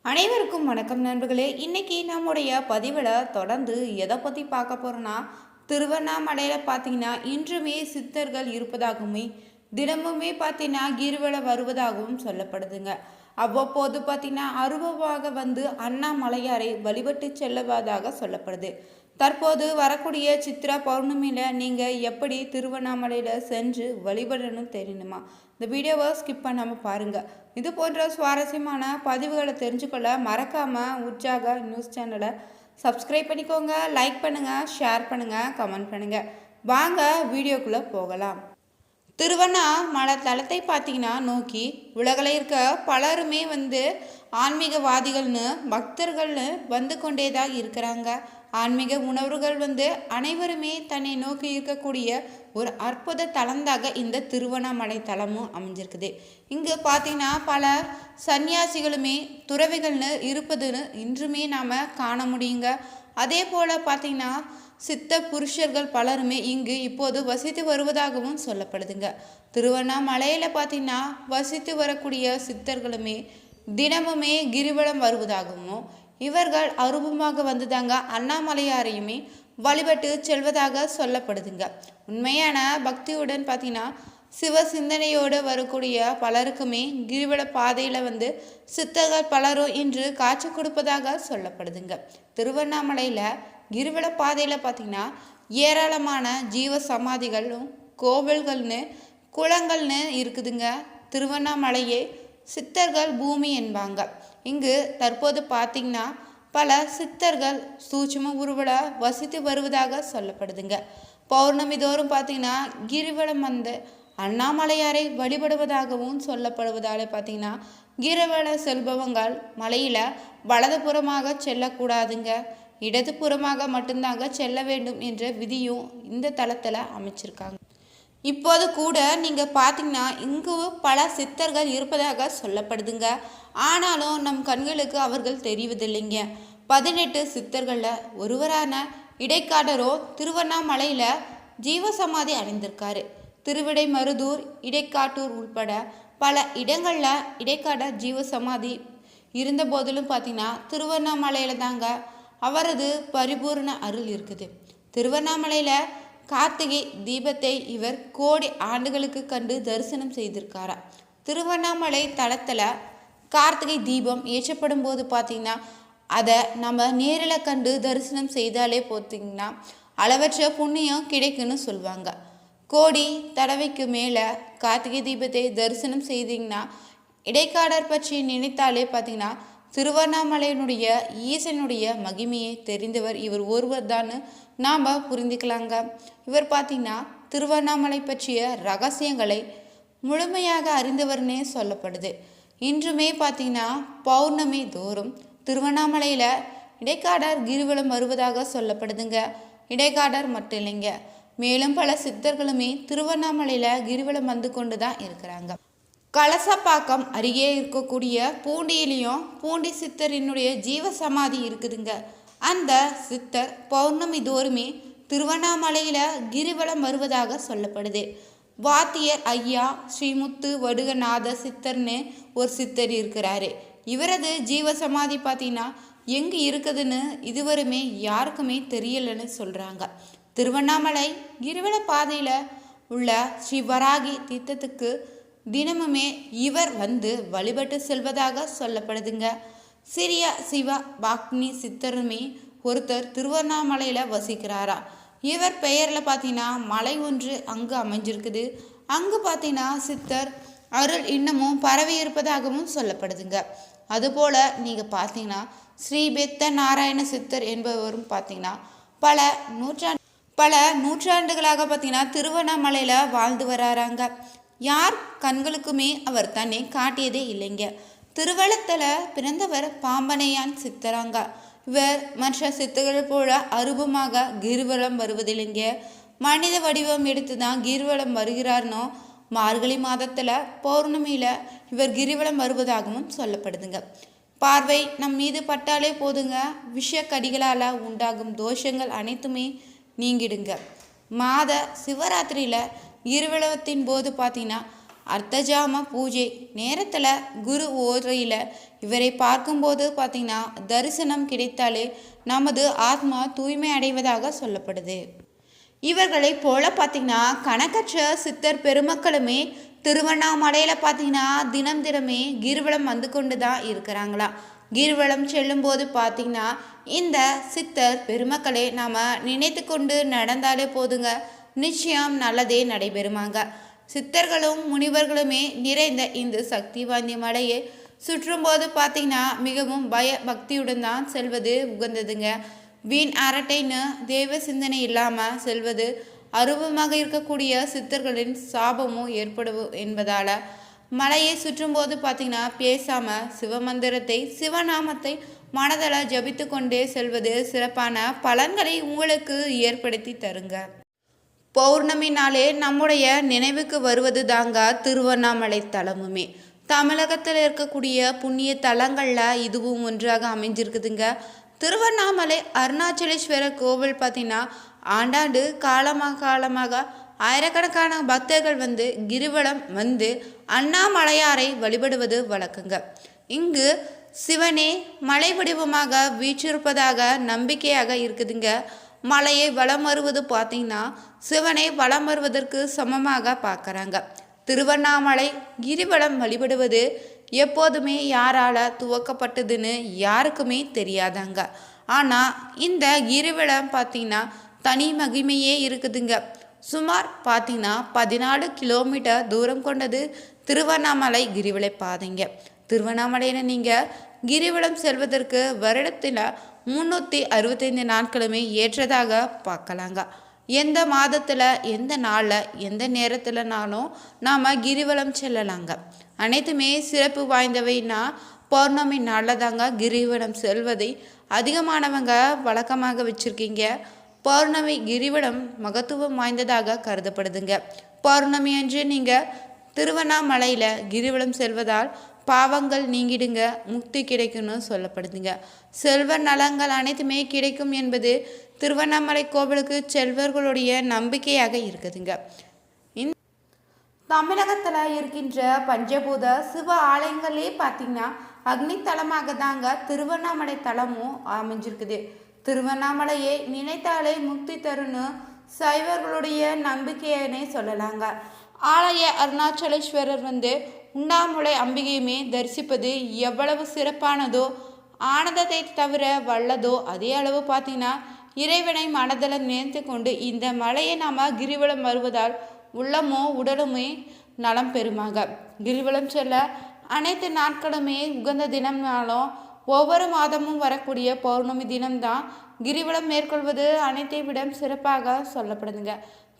அனைவருக்கும் வணக்கம் நண்பர்களே. இன்னைக்கு நம்முடைய பதிவில் தொடர்ந்து எதை பற்றி பார்க்க போகிறோன்னா, திருவண்ணாமலையில் பார்த்தீங்கன்னா இன்றுமே சித்தர்கள் இருப்பதாகவுமே தினமுமே பார்த்தீங்கன்னா கிரிவலம் வருவதாகவும் சொல்லப்படுதுங்க. அவ்வப்போது பார்த்தீங்கன்னா அருவமாக வந்து அண்ணாமலையாரை வழிபட்டு செல்லுவதாக சொல்லப்படுது. தற்போது வரக்கூடிய சித்ரா பௌர்ணமியில் நீங்கள் எப்படி திருவண்ணாமலையில் சென்று வழிபடணும் தெரியணுமா? இந்த வீடியோவை ஸ்கிப் பண்ணாமல் பாருங்கள். இது போன்ற சுவாரஸ்யமான பதிவுகளை தெரிஞ்சுக்கொள்ள மறக்காமல் உற்சாக நியூஸ் சேனலை சப்ஸ்கிரைப் பண்ணிக்கோங்க. லைக் பண்ணுங்கள், ஷேர் பண்ணுங்கள், கமெண்ட் பண்ணுங்கள். வாங்க வீடியோக்குள்ளே போகலாம். திருவண்ணாமலை தலத்தை பார்த்தீங்கன்னா நோக்கி உலகில் இருக்க பலருமே வந்து ஆன்மீகவாதிகள்னு பக்தர்கள்னு வந்து கொண்டே தான் இருக்கிறாங்க. ஆன்மீக உணர்வுகள் வந்து அனைவருமே தன்னை நோக்கி இருக்கக்கூடிய ஒரு அற்புத தலந்தாக இந்த திருவண்ணாமலை தலமும் அமைஞ்சிருக்குது. இங்கு பார்த்தீங்கன்னா பல சன்னியாசிகளுமே துறவிகள்னு இருப்பதுன்னு இன்றுமே நாம் காண முடியுங்க. அதே போல் பார்த்தீங்கன்னா சித்த புருஷர்கள் பலருமே இங்கு இப்போது வசித்து வருவதாகவும் சொல்லப்படுதுங்க. திருவண்ணாமலையில் பார்த்தீங்கன்னா வசித்து வரக்கூடிய சித்தர்களுமே தினமுமே கிரிவலம் வருவதாகவும் இவர்கள் அருவமாக வந்துதாங்க அண்ணாமலையாரையுமே வழிபட்டு செல்வதாக சொல்லப்படுதுங்க. உண்மையான பக்தியுடன் பார்த்தீங்கன்னா சிவ சிந்தனையோடு வரக்கூடிய பலருக்குமே கிரிவல பாதையில் வந்து சித்தர்கள் பலரும் இன்று காட்சி கொடுப்பதாக சொல்லப்படுதுங்க. திருவண்ணாமலையில் கிரிவல பாதையில் பார்த்தீங்கன்னா ஏராளமான ஜீவ சமாதிகளும் கோவில்கள்னு குளங்கள்னு இருக்குதுங்க. திருவண்ணாமலையே சித்தர்கள் பூமி என்பாங்க. இங்கு தற்போது பார்த்திங்கன்னா பல சித்தர்கள் சூட்சும உருவல வசித்து வருவதாக சொல்லப்படுதுங்க. பௌர்ணமி தோறும் பார்த்திங்கன்னா கிரிவலம் வந்து அண்ணாமலையாரை வழிபடுவதாகவும் சொல்லப்படுவதால் பார்த்திங்கன்னா கிரிவல செல்பவங்கள் மலையில் வலதுபுறமாக செல்லக்கூடாதுங்க, இடதுபுறமாக மட்டும்தாங்க செல்ல வேண்டும் என்ற விதியும் இந்த தளத்தில் அமைச்சிருக்காங்க. இப்போது கூட நீங்கள் பார்த்தீங்கன்னா இங்கு பல சித்தர்கள் இருப்பதாக சொல்லப்படுதுங்க. ஆனாலும் நம் கண்களுக்கு அவர்கள் தெரிவதில்லைங்க. 18 சித்தர்களில் ஒருவரான இடைக்காடரோ திருவண்ணாமலையில் ஜீவசமாதி அடைந்திருக்காரு. திருவிடைமருதூர், இடைக்காட்டூர் உட்பட பல இடங்களில் இடைக்காடர் ஜீவசமாதி இருந்த போதிலும் பார்த்தீங்கன்னா திருவண்ணாமலையில் தாங்க அவரது பரிபூர்ண அருள் இருக்குது. திருவண்ணாமலையில் கார்த்திகை தீபத்தை இவர் கோடி ஆண்டுகளுக்கு கண்டு தரிசனம் செய்திருக்காரா. திருவண்ணாமலை தலத்தில் கார்த்திகை தீபம் ஏற்றப்படும் போது பார்த்திங்கன்னா அதை நம்ம நேரில் கண்டு தரிசனம் செய்தாலே பார்த்திங்கன்னா அளவற்ற புண்ணியம் கிடைக்குன்னு சொல்லுவாங்க. கோடி தடவைக்கு மேலே கார்த்திகை தீபத்தை தரிசனம் செய்தீங்கன்னா இடைக்காடர் பற்றி நினைத்தாலே பார்த்திங்கன்னா திருவண்ணாமலையினுடைய ஈசனுடைய மகிமையை தெரிந்தவர் இவர் ஒருவர் தான் நாம் புரிந்துக்கலாங்க. இவர் பார்த்திங்கன்னா திருவண்ணாமலை பற்றிய ரகசியங்களை முழுமையாக அறிந்தவர்னே சொல்லப்படுது. இன்றுமே பார்த்திங்கன்னா பௌர்ணமி தோறும் திருவண்ணாமலையில் இடைக்காடர் கிரிவலம் வருவதாக சொல்லப்படுதுங்க. இடைக்காடர் மட்டும் இல்லைங்க, மேலும் பல சித்தர்களுமே திருவண்ணாமலையில் கிரிவலம் வந்து கொண்டு தான் இருக்கிறாங்க. கலசப்பாக்கம் அருகே இருக்கக்கூடிய பூண்டியிலையும் பூண்டி சித்தரினுடைய ஜீவ சமாதி இருக்குதுங்க. அந்த சித்தர் பௌர்ணமி தோறுமே திருவண்ணாமலையில் கிரிவலம் வருவதாக சொல்லப்படுது. வாத்தியர் ஐயா ஸ்ரீமுத்து வடுகநாத சித்தர்னு ஒரு சித்தர் இருக்கிறாரு. இவரது ஜீவ சமாதி பார்த்தீங்கன்னா எங்கே இருக்குதுன்னு இதுவரையுமே யாருக்குமே தெரியலன்னு சொல்கிறாங்க. திருவண்ணாமலை கிரிவல பாதையில் உள்ள ஸ்ரீவராகி தீர்த்தத்துக்கு தினமுமே இவர் வந்து வழிபட்டு செல்வதாக சொல்லப்படுதுங்க. சிறிய சிவ பாக்னி சித்தருமே ஒருத்தர் திருவண்ணாமலையில் வசிக்கிறாரா. இவர் பெயரில் பார்த்தீங்கன்னா மலை ஒன்று அங்கு அமைஞ்சிருக்குது. அங்கு பார்த்தீங்கன்னா சித்தர் அருள் இன்னமும் பரவி இருப்பதாகவும் சொல்லப்படுதுங்க. அதுபோல் நீங்கள் பார்த்தீங்கன்னா ஸ்ரீபெத்த நாராயண சித்தர் என்பவரும் பார்த்தீங்கன்னா பல நூற்றாண்டுகளாக பார்த்தீங்கன்னா திருவண்ணாமலையில் வாழ்ந்து வராங்க. யார் கண்களுக்குமே அவர் தன்னை காட்டியதே இல்லைங்க. திருவள்ளத்தில் பிறந்தவர் பாம்பனையான் சித்தராங்க. இவர் மற்ற சித்தர்கள் போல அருவமாக கிரிவலம் வருவதில்லைங்க. மனித வடிவம் எடுத்து தான் கிரிவலம் வருகிறார்னோ மார்கழி மாதத்தில் பௌர்ணமியில் இவர் கிரிவலம் வருவதாகவும் சொல்லப்படுதுங்க. பார்வை நம் மீது பட்டாலே போதுங்க, விஷக்கடிகளால் உண்டாகும் தோஷங்கள் அனைத்துமே நீங்கிடுங்க. மாத சிவராத்திரியில் கிரிவலத்தின் போது பார்த்தீங்கன்னா அர்த்தஜாம பூஜை நேரத்தில் குரு ஓரையில் இவரை பார்க்கும்போது பார்த்திங்கன்னா தரிசனம் கிடைத்தாலே நமது ஆத்மா தூய்மை அடைவதாக சொல்லப்படுது. இவர்களை போல பார்த்திங்கன்னா கணக்கற்ற சித்தர் பெருமக்களுமே திருவண்ணாமலையில் பார்த்திங்கன்னா தினமே கிரிவலம் வந்து கொண்டு தான் இருக்கிறாங்களா. கிரிவலம் செல்லும்போது பார்த்திங்கன்னா இந்த சித்தர் பெருமக்களை நாம் நினைத்து கொண்டு நடந்தாலே போதுங்க, நிச்சயம் நல்லதே நடைபெறுமாங்க. சித்தர்களும் முனிவர்களுமே நிறைந்த இந்த சக்தி வாய்ந்த மலையை சுற்றும்போது பார்த்திங்கன்னா மிகவும் பக்தியுடன் தான் செல்வது உகந்ததுங்க. வீண் அரட்டைன்னு தெய்வ சிந்தனை இல்லாமல் செல்வது அருவமாக இருக்கக்கூடிய சித்தர்களின் சாபமும் ஏற்படும் என்பதால் மலையை சுற்றும்போது பார்த்திங்கன்னா பேசாமல் சிவமந்திரத்தை சிவநாமத்தை மனதள ஜபித்து கொண்டே செல்வது சிறப்பான பலன்களை உங்களுக்கு ஏற்படுத்தி தருங்க. பௌர்ணமி நாளே நம்முடைய நினைவுக்கு வருவது தாங்க திருவண்ணாமலை தலமுமே. தமிழகத்தில் இருக்கக்கூடிய புண்ணிய தலங்களில் இதுவும் ஒன்றாக அமைஞ்சிருக்குதுங்க. திருவண்ணாமலை அருணாச்சலேஸ்வரர் கோவில் பார்த்திங்கன்னா ஆண்டாண்டு காலமாக ஆயிரக்கணக்கான பக்தர்கள் வந்து கிரிவலம் வந்து அண்ணாமலையாரை வழிபடுவது வழக்குங்க. இங்கு சிவனே மலை வடிவமாக வீற்றிருப்பதாக நம்பிக்கையாக இருக்குதுங்க. மலையை வலம் வருவது பார்த்திங்கன்னா சிவனை வலம் வருவதற்கு சமமாக பார்க்குறாங்க. திருவண்ணாமலை கிரிவலம் வழிபடுவது எப்போதுமே யாரால் துவக்கப்பட்டதுன்னு யாருக்குமே தெரியாதாங்க. ஆனால் இந்த கிரிவலம் பார்த்திங்கன்னா தனி மகிமையே இருக்குதுங்க. சுமார் பார்த்திங்கன்னா 14 கிலோமீட்டர் தூரம் கொண்டது திருவண்ணாமலை கிரிவலை பாதைங்க. திருவண்ணாமலையில் நீங்கள் கிரிவலம் செல்வதற்கு வருடத்தில் 365 நாட்களுமே ஏற்றதாக பார்க்கலாங்க. எந்த மாதத்தில் எந்த நாளில் எந்த நேரத்தில்னாலும் நாம் கிரிவலம் செல்லலாங்க. அனைத்துமே சிறப்பு வாய்ந்தவைன்னா பௌர்ணமி நாளில் தாங்க கிரிவலம் செல்வதை அதிகமானவங்க வழக்கமாக வச்சுருக்கீங்க. பௌர்ணமி கிரிவலம் மகத்துவம் வாய்ந்ததாக கருதப்படுதுங்க. பௌர்ணமி அன்று நீங்கள் திருவண்ணாமலையில் கிரிவலம் செல்வதால் பாவங்கள் நீங்கிடுங்க, முக்தி கிடைக்கும்னு சொல்லப்படுதுங்க. செல்வ நலங்கள் அனைத்துமே கிடைக்கும் என்பது திருவண்ணாமலை கோவிலுக்கு செல்வர்களுடைய நம்பிக்கையாக இருக்குதுங்க. தமிழகத்தில் இருக்கின்ற பஞ்சபூத சிவ ஆலயங்களே பார்த்திங்கன்னா அக்னி தலமாக தாங்க திருவண்ணாமலை தலமும் அமைஞ்சிருக்குது. திருவண்ணாமலையை நினைத்தாலே முக்தி தருன்னு சைவர்களுடைய நம்பிக்கையனே சொல்லலாங்க. ஆலய அருணாச்சலேஸ்வரர் வந்து உண்ணாமுலை அம்பிகையுமே தரிசிப்பது எவ்வளவு சிறப்பானதோ ஆனந்தத்தை தவிர வல்லதோ அதே அளவு பார்த்திங்கன்னா இறைவனை மனதில் நினைத்து கொண்டு இந்த மலையை நாம் கிரிவலம் வருவதால் உள்ளமோ உடலுமே நலம் பெறுமாக. கிரிவலம் செல்ல அனைத்து நாட்களுமே உகந்த தினம்னாலும் ஒவ்வொரு மாதமும் வரக்கூடிய பௌர்ணமி தினம்தான் கிரிவலம் மேற்கொள்வது அனைத்தை விட சிறப்பாக சொல்லப்படுதுங்க.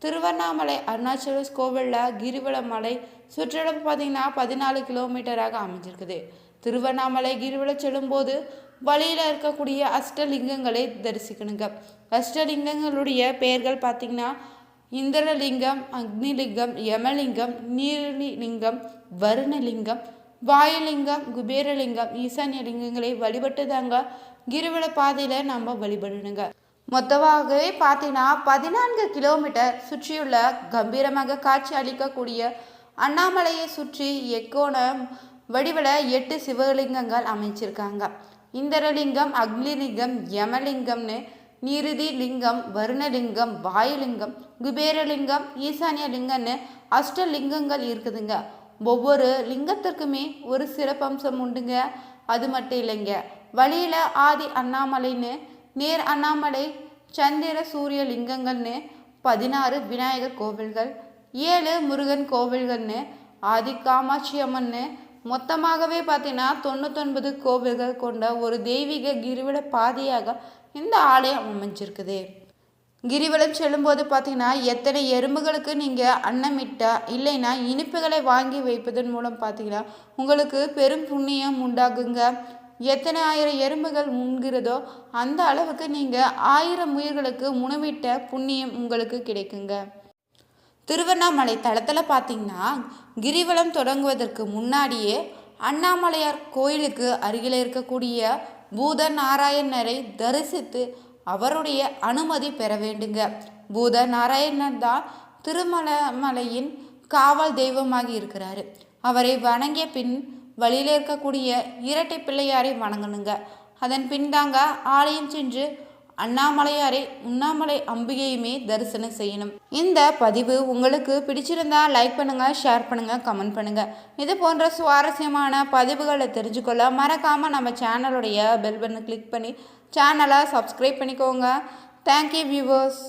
திருவண்ணாமலை அருணாச்சலேஸ்வரர் கோவிலில் கிரிவல மலை சுற்றளவு பார்த்திங்கன்னா 14 கிலோமீட்டராக அமைஞ்சிருக்குது. திருவண்ணாமலை கிரிவலம் செல்லும்போது வழியில் இருக்கக்கூடிய அஷ்டலிங்கங்களை தரிசிக்கணுங்க. அஷ்டலிங்கங்களுடைய பெயர்கள் பார்த்திங்கன்னா இந்திரலிங்கம், அக்னிலிங்கம், யமலிங்கம், நீர்லிங்கம், வருணலிங்கம், வாயுலிங்கம், குபேரலிங்கம், ஈசான்ய லிங்கங்களை வழிபட்டு தாங்க கிரிவல பாதையில் நம்ம வழிபடணுங்க. மொத்தமாகவே பார்த்தீங்கன்னா 14 கிலோமீட்டர் சுற்றியுள்ள கம்பீரமாக காட்சி அளிக்கக்கூடிய அண்ணாமலையை சுற்றி எக்கோணம் வடிவில் 8 சிவலிங்கங்கள் அமைச்சிருக்காங்க. இந்திரலிங்கம், அக்னிலிங்கம், யமலிங்கம்னு நீருதி லிங்கம், வருணலிங்கம், வாயுலிங்கம், குபேரலிங்கம், ஈசான்ய லிங்கம்னு அஷ்டலிங்கங்கள் இருக்குதுங்க. ஒவ்வொரு லிங்கத்திற்குமே ஒரு சிறப்பம்சம் உண்டுங்க. அது மட்டும் இல்லைங்க, வழியில் ஆதி அண்ணாமலைன்னு, நேர் அண்ணாமலை, சந்திர சூரிய லிங்கங்கள்னு 16 விநாயகர் கோவில்கள், 7 முருகன் கோவில்கள்னு, ஆதி காமாட்சி அம்மன்னு மொத்தமாகவே பார்த்தீங்கன்னா 99 கோவில்கள் கொண்ட ஒரு தெய்வீக கிரிவல பாதையாக இந்த ஆலயம் அமைஞ்சிருக்குது. கிரிவலம் செல்லும்போது பார்த்தீங்கன்னா எத்தனை எறும்புகளுக்கு நீங்கள் அன்னமிட்டா இல்லைன்னா இனிப்புகளை வாங்கி வைப்பதன் மூலம் பார்த்தீங்கன்னா உங்களுக்கு பெரும் புண்ணியம் உண்டாகுங்க. எத்தனை 1000 எறும்புகள் உண்கிறதோ அந்த அளவுக்கு நீங்கள் 1000 உயிர்களுக்கு உணவிட்ட புண்ணியம் உங்களுக்கு கிடைக்குங்க. திருவண்ணாமலை தளத்தில் பார்த்தீங்கன்னா கிரிவலம் தொடங்குவதற்கு முன்னாடியே அண்ணாமலையார் கோயிலுக்கு அருகில் இருக்கக்கூடிய பூத நாராயணரை தரிசித்து அவருடைய அனுமதி பெற வேண்டுங்க. பூத நாராயணர் தான் திருமலையின் காவல் தெய்வமாகி இருக்கிறாரு. அவரை வணங்கிய பின் வழியில் இருக்கக்கூடிய இரட்டை பிள்ளையாரை வணங்கணுங்க. அதன் பின் தாங்க ஆலயம் சென்று அண்ணாமலையாரை உண்ணாமலை அம்பிகையுமே தரிசனம் செய்யணும். இந்த பதிவு உங்களுக்கு பிடிச்சிருந்தா லைக் பண்ணுங்க, ஷேர் பண்ணுங்க, கமெண்ட் பண்ணுங்க. இது போன்ற சுவாரஸ்யமான பதிவுகளை தெரிஞ்சுக்கொள்ள மறக்காம நம்ம சேனலுடைய பெல் பட்டனை கிளிக் பண்ணி சேனலை சப்ஸ்கிரைப் பண்ணிக்கோங்க. Thank you viewers.